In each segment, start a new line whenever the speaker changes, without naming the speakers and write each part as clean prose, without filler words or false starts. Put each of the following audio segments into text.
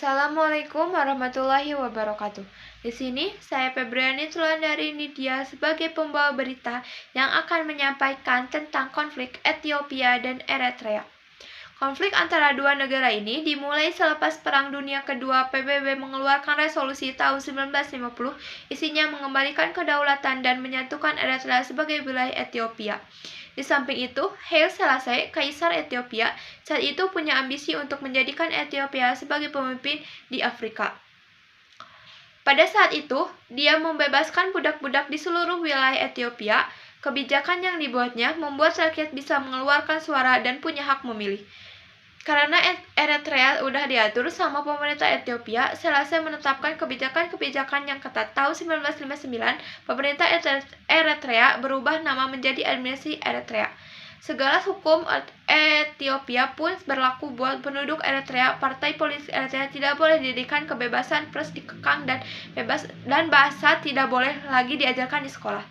Assalamualaikum warahmatullahi wabarakatuh. Di sini saya Febriani Sulandari Nidia sebagai pembawa berita yang akan menyampaikan tentang konflik Ethiopia dan Eritrea. Konflik antara dua negara ini dimulai selepas Perang Dunia Kedua. PBB mengeluarkan resolusi tahun 1950, isinya mengembalikan kedaulatan dan menyatukan Eritrea sebagai wilayah Ethiopia. Di samping itu, Haile Selassie, Kaisar Ethiopia, saat itu punya ambisi untuk menjadikan Ethiopia sebagai pemimpin di Afrika. Pada saat itu, dia membebaskan budak-budak di seluruh wilayah Ethiopia. Kebijakan yang dibuatnya membuat rakyat bisa mengeluarkan suara dan punya hak memilih. Karena Eritrea udah diatur sama pemerintah Ethiopia, Selassie menetapkan kebijakan-kebijakan yang ketat. Tahun 1959, pemerintah Eritrea berubah nama menjadi Administrasi Eritrea. Segala hukum Ethiopia pun berlaku buat penduduk Eritrea. Partai politik Eritrea tidak boleh didirikan, kebebasan pers dikekang dan bahasa tidak boleh lagi diajarkan di sekolah.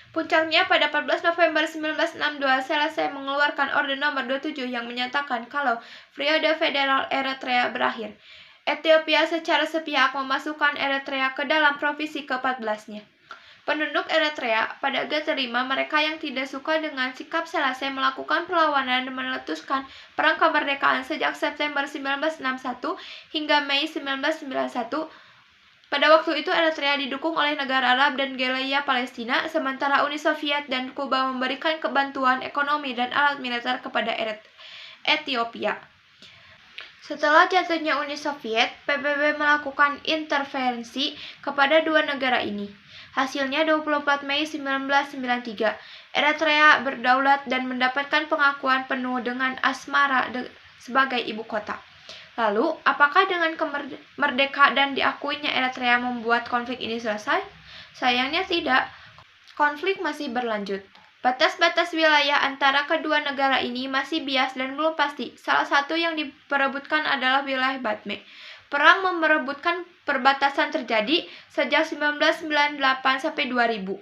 Puncaknya pada 14 November 1962, Selassie mengeluarkan Orde Nomor 27 yang menyatakan kalau periode federal Eritrea berakhir. Ethiopia secara sepihak memasukkan Eritrea ke dalam provinsi ke-14-nya. Penduduk Eritrea pada agak terima. Mereka yang tidak suka dengan sikap Selassie melakukan perlawanan dan meletuskan Perang Kemerdekaan sejak September 1961 hingga Mei 1991. Pada waktu itu Eritrea didukung oleh negara Arab dan gerilya Palestina, sementara Uni Soviet dan Kuba memberikan bantuan ekonomi dan alat militer kepada Ethiopia. Setelah jatuhnya Uni Soviet, PBB melakukan intervensi kepada dua negara ini. Hasilnya 24 Mei 1993, Eritrea berdaulat dan mendapatkan pengakuan penuh dengan Asmara sebagai ibu kota. Lalu, apakah dengan merdeka dan diakuinya Eritrea membuat konflik ini selesai? Sayangnya tidak. Konflik masih berlanjut. Batas-batas wilayah antara kedua negara ini masih bias dan belum pasti. Salah satu yang diperebutkan adalah wilayah Batme. Perang merebutkan perbatasan terjadi sejak 1998 sampai 2000.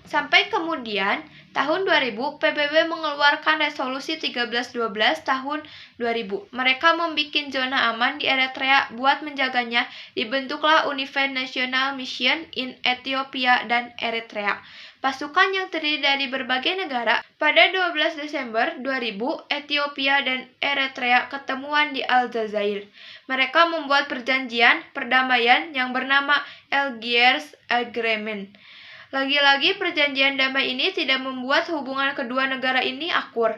Sampai kemudian, tahun 2000, PBB mengeluarkan resolusi 1312 tahun 2000. Mereka membuat zona aman di Eritrea. Buat menjaganya, dibentuklah Unified National Mission in Ethiopia dan Eritrea, pasukan yang terdiri dari berbagai negara. Pada 12 Desember 2000, Ethiopia dan Eritrea ketemuan di Aljazair. Mereka membuat perjanjian perdamaian yang bernama Algiers Agreement. Lagi-lagi perjanjian damai ini tidak membuat hubungan kedua negara ini akur.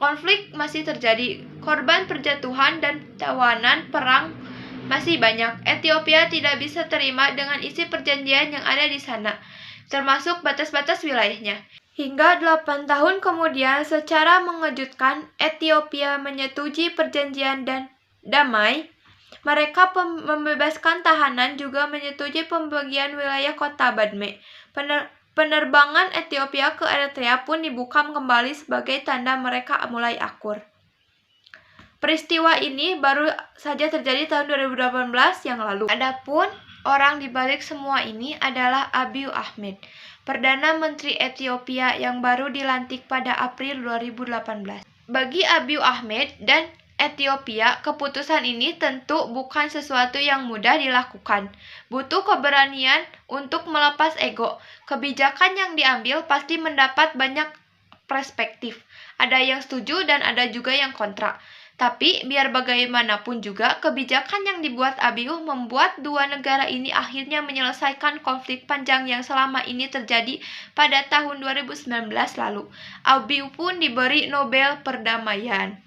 Konflik masih terjadi, korban perjatuhan dan tawanan perang masih banyak. Ethiopia tidak bisa terima dengan isi perjanjian yang ada di sana, termasuk batas-batas wilayahnya. Hingga 8 tahun kemudian, secara mengejutkan, Ethiopia menyetujui perjanjian dan damai. Mereka membebaskan tahanan, juga menyetujui pembagian wilayah kota Badme. Penerbangan Ethiopia ke Eritrea pun dibuka kembali sebagai tanda mereka mulai akur. Peristiwa ini baru saja terjadi tahun 2018 yang lalu. Adapun orang di balik semua ini adalah Abiy Ahmed, Perdana Menteri Ethiopia yang baru dilantik pada April 2018. Bagi Abiy Ahmed dan Ethiopia, keputusan ini tentu bukan sesuatu yang mudah dilakukan. Butuh keberanian untuk melepas ego. Kebijakan yang diambil pasti mendapat banyak perspektif. Ada yang setuju dan ada juga yang kontra. Tapi biar bagaimanapun juga, kebijakan yang dibuat Abiy membuat dua negara ini akhirnya menyelesaikan konflik panjang yang selama ini terjadi pada tahun 2019 lalu. Abiy pun diberi Nobel Perdamaian.